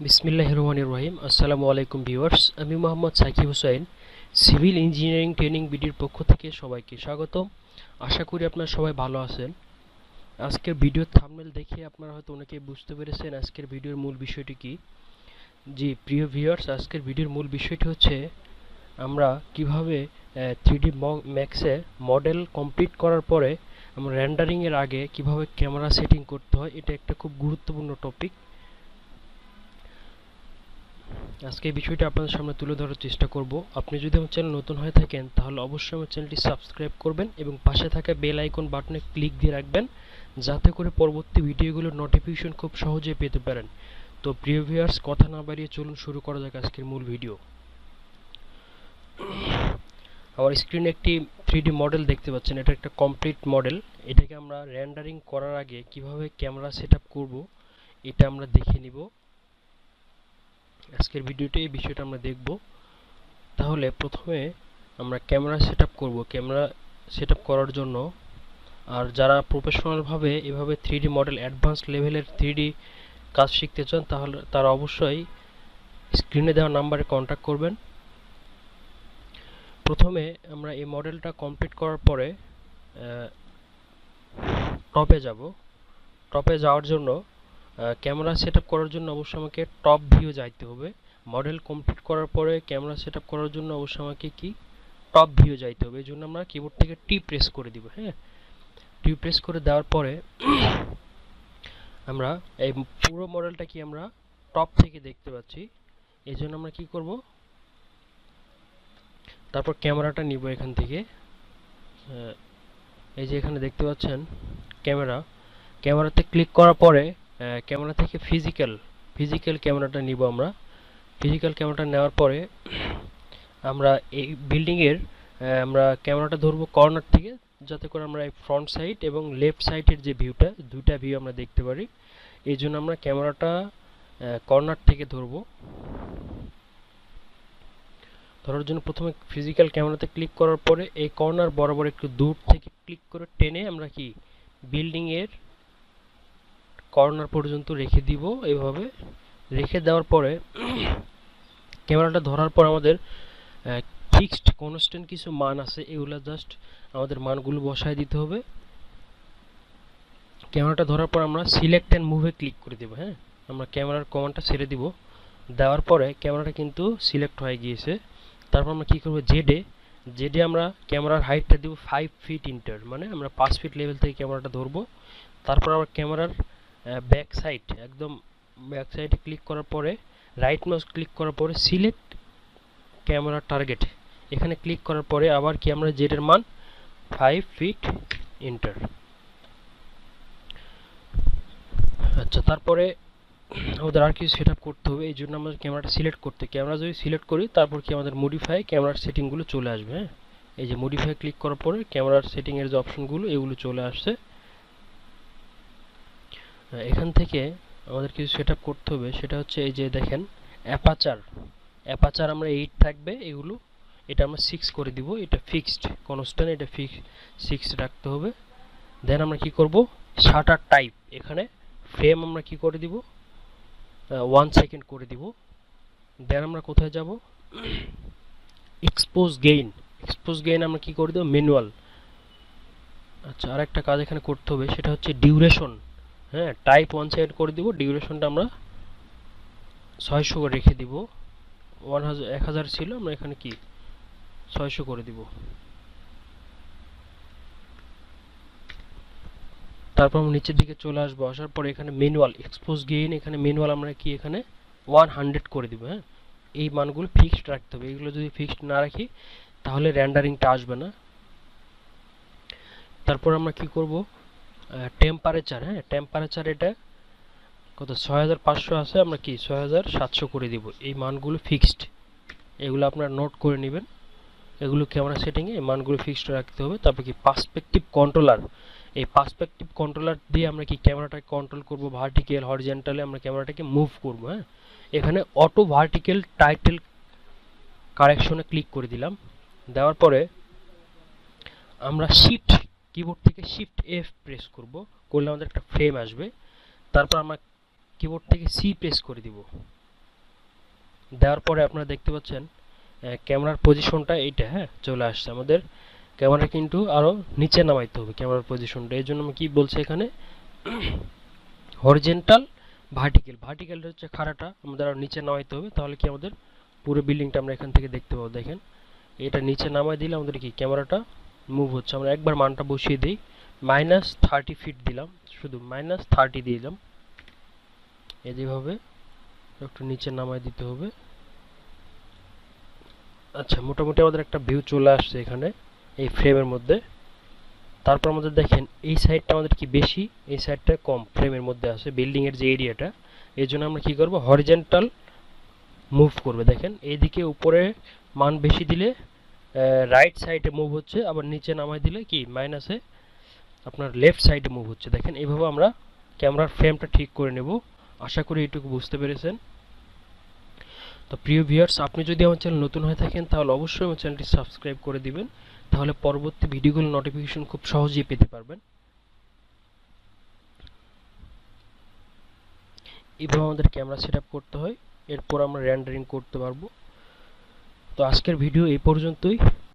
বিসমিল্লাহির রহমানির রহিম। আসসালামু আলাইকুম ভিউয়ার্স, আমি Mohammad Sakib Hossain, civil engineering training বিডির পক্ষ থেকে সবাইকে স্বাগতম। আশা করি আপনারা সবাই ভালো আছেন। আজকের ভিডিওর থাম্বনেল দেখে আপনারা হয়তো অনেকেই বুঝতে পেরেছেন আজকের ভিডিওর মূল বিষয়টি কি। জি প্রিয় ভিউয়ার্স, আজকের ভিডিওর মূল বিষয়টি হচ্ছে আমরা কিভাবে 3D ম্যাক্সে মডেল কমপ্লিট করার পরে আমরা রেন্ডারিং এর আগে কিভাবে ক্যামেরা সেটিং করতে হয়। এটা একটা খুব গুরুত্বপূর্ণ টপিক। আজকে এই বিষয়টা আপনাদের সামনে তুলে ধরার চেষ্টা করব। আপনি যদি আমার চ্যানেল নতুন হয়ে থাকেন তাহলে অবশ্যই আমার চ্যানেলটি সাবস্ক্রাইব করবেন এবং পাশে থাকা বেল আইকন বাটনে ক্লিক দিয়ে রাখবেন, যাতে করে পরবর্তী ভিডিওগুলোর নোটিফিকেশন খুব সহজে পেতে পারেন। তো প্রিয় ভিউয়ার্স, কথা না বাড়িয়ে চলুন শুরু করা যাক আজকের মূল ভিডিও। আমার স্ক্রিনে একটি 3D মডেল দেখতে পাচ্ছেন। এটা একটা কমপ্লিট মডেল। এটাকে আমরা রেন্ডারিং করার আগে কিভাবে ক্যামেরা সেটআপ করব এটা আমরা দেখে নিব। আজকের ভিডিওতে এই বিষয়টা আমরা দেখব। তাহলে প্রথমে আমরা ক্যামেরা সেটআপ করব। ক্যামেরা সেটআপ করার জন্য আর যারা প্রফেশনাল ভাবে এভাবে 3D মডেল অ্যাডভান্স লেভেলের 3D কাজ শিখতে চান তাহলে তারা অবশ্যই স্ক্রিনে দেওয়া নম্বরে কন্টাক্ট করবেন। প্রথমে আমরা এই মডেলটা কমপ্লিট করার পরে টপে যাব। টপে যাওয়ার জন্য ক্যামেরা সেটআপ করার জন্য অবশ্যই আমাকে টপ ভিউ যাইতে হবে। মডেল কমপ্লিট করার পরে ক্যামেরা সেটআপ করার জন্য অবশ্যই আমাকে কি টপ ভিউ যাইতে হবে। এই জন্য আমরা কিবোর্ড থেকে টি প্রেস করে দিব। হ্যাঁ, টি প্রেস করে দেওয়ার পরে আমরা এই পুরো মডেলটা কি আমরা টপ থেকে দেখতে পাচ্ছি। এই জন্য আমরা কি করব, তারপর ক্যামেরাটা নিব এখান থেকে। এই যে এখানে দেখতে পাচ্ছেন ক্যামেরাতে ক্লিক করার পরে ক্যামেরা থেকে ফিজিক্যাল ক্যামেরাটা নিব আমরা। ফিজিক্যাল ক্যামেরাটা নেওয়ার পরে আমরা এই বিল্ডিং এর আমরা ক্যামেরাটা ধরবো কর্নার থেকে, যাতে করে আমরা এই ফ্রন্ট সাইড এবং লেফট সাইডের যে ভিউটা, দুইটা ভিউ আমরা দেখতে পারি। এই জন্য আমরা ক্যামেরাটা কর্নার থেকে ধরবো। ধরার জন্য প্রথমে ফিজিক্যাল ক্যামেরাতে ক্লিক করার পরে এই কর্নার বরাবর একটু দূর থেকে ক্লিক করে টেনে আমরা কি বিল্ডিং এর কর্নার পর্যন্ত রেখে দিব। এইভাবে রেখে দেওয়ার পরে ক্যামেরাটা ধরার পর আমাদের ফিক্সড কনস্ট্যান্ট কিছু মান আছে, এগুলা জাস্ট আমাদের মানগুলো বসায় দিতে হবে। ক্যামেরাটা ধরার পর আমরা সিলেক্ট অ্যান্ড মুভে ক্লিক করে দেব। হ্যাঁ, আমরা ক্যামেরার কমান্ডটা ছেড়ে দিব। দেওয়ার পরে ক্যামেরাটা কিন্তু সিলেক্ট হয়ে গিয়েছে। তারপর আমরা কি করব, জেডে আমরা ক্যামেরার হাইটটা দিব 5 ফিট ইন্টার, মানে আমরা 5 ফিট লেভেল থেকে ক্যামেরাটা ধরবো। তারপর আমরা ক্যামেরার ব্যাক সাইডে ক্লিক করার পরে রাইট মাউস ক্লিক করার পরে সিলেক্ট ক্যামেরা টার্গেট, এখানে ক্লিক করার পরে আবার কি আমরা জেডের মান 5 ফিট ইন্টার। আচ্ছা, তারপরে আমাদের আর কিছু সেটআপ করতে হবে। এই জন্য আমাদের ক্যামেরাটা সিলেক্ট ক্যামেরা যদি সিলেক্ট করি তারপর কি আমাদের মডিফাই ক্যামেরার সেটিংগুলো চলে আসবে। হ্যাঁ, এই যে মডিফাই ক্লিক করার পরে ক্যামেরার সেটিংয়ের যে অপশনগুলো এগুলো চলে আসছে। এখান থেকে আমাদের কিছু সেটআপ করতে হবে, সেটা হচ্ছে এই যে দেখেন অ্যাপাচার আমরা 8 থাকবে, এগুলো এটা আমরা 6 করে দিব। এটা ফিক্সড কনস্ট্যান্ট, এটা 6 রাখতে হবে। দেন আমরা কি করব, শাটার টাইপ এখানে ফ্রেম আমরা কি করে দিব 1 সেকেন্ড করে দিব। দেন আমরা কোথায় যাব, এক্সপোজ গেইন আমরা কি করে দেব ম্যানুয়াল। আচ্ছা, আর একটা কাজ এখানে করতে হবে, সেটা হচ্ছে ডিউরেশন। হ্যাঁ, টাইপ 1 সেকেন্ড করে দিব, ডিউরেশনটা আমরা 600 করে রেখে দিব। 1000 ছিল, আমরা এখানে কি 600 করে দিব। তারপর আমরা নিচের দিকে চলে আসবো। আসার পরে এখানে ম্যানুয়াল এক্সপোজ গেইন, এখানে ম্যানুয়াল আমরা কি এখানে 100 করে দিব। হ্যাঁ, এই মানগুলো ফিক্সড রাখতে হবে। এগুলো যদি ফিক্সড না রাখি তাহলে রেন্ডারিংটা আসবে না। তারপর আমরা কি করব, টেম্পারেচার। হ্যাঁ, টেম্পারেচার এটা কত 6500 আছে, আমরা কি 6700 করে দিব। এই মানগুলো ফিক্সড, এগুলো আপনারা নোট করে নেবেন। এগুলো ক্যামেরা সেটিংয়ে এই মানগুলো ফিক্সড রাখতে হবে। তারপর কি পার্সপেক্টিভ কন্ট্রোলার, এই পার্সপেক্টিভ কন্ট্রোলার দিয়ে আমরা কি ক্যামেরাটাকে কন্ট্রোল করব, ভার্টিক্যাল হরিজন্টালে আমরা ক্যামেরাটাকে মুভ করব। হ্যাঁ, এখানে অটো ভার্টিক্যাল টাইটেল কারেকশনে ক্লিক করে দিলাম। দেওয়ার পরে আমরা কিবোর্ড থেকে শিফট এফ প্রেস করলে আমাদের একটা ফ্রেম আসবে। তারপর আমরা কিবোর্ড থেকে সি প্রেস করে দিব। দেওয়ার পরে আপনারা দেখতে পাচ্ছেন ক্যামেরার পজিশনটা এইটা, হ্যাঁ চলে আসছে। আমাদের ক্যামেরা কিন্তু আরো নিচে নামাইতে হবে ক্যামেরার পজিশনটা। এই জন্য আমি কি বলছি এখানে, হরিজেন্টাল ভার্টিক্যাল, ভার্টিক্যালটা হচ্ছে খাড়াটা আমাদের আরো নিচে নামাইতে হবে, তাহলে কি আমাদের পুরো বিল্ডিংটা আমরা এখান থেকে দেখতে পাবো। দেখেন এটা নিচে নামাই দিলে আমাদের কি ক্যামেরাটা মুভ হচ্ছে। আমরা একবার মানটা বসিয়ে দিই, -30 ফিট দিলাম, শুধু -30 দিলাম, এই যেভাবে একটু নিচে নামাই দিতে হবে। আচ্ছা, মোটামুটি আমাদের একটা ভিউ চলে আসছে এখানে এই ফ্রেমের মধ্যে। তারপর আমাদের দেখেন এই সাইডটা আমাদের কি বেশি, এই সাইডটা কম ফ্রেমের মধ্যে আছে বিল্ডিং এর যে এরিয়াটা। এই জন্য আমরা কি করব, হরিজেন্টাল মুভ করবে। দেখেন এইদিকে উপরে মান বেশি দিলে রাইট সাইডে মুভ হচ্ছে, আবার নিচে নামাই দিলে কি মাইনাসে আপনার লেফট সাইডে মুভ হচ্ছে। দেখেন এইভাবে আমরা ক্যামেরার ফ্রেমটা ঠিক করে নেব। আশা করি এইটুকু বুঝতে পেরেছেন। তো প্রিয় ভিউয়ার্স, আপনি যদি আমার চ্যানেল নতুন হয়ে থাকেন তাহলে অবশ্যই আমার চ্যানেলটি সাবস্ক্রাইব করে দিবেন, তাহলে পরবর্তী ভিডিওগুলোর নোটিফিকেশন খুব সহজেই পেতে পারবেন। এইভাবে আমাদের ক্যামেরা সেটআপ করতে হয়, এরপর আমরা রেন্ডারিং করতে পারবো। তো আজকের ভিডিও এই পর্যন্তই।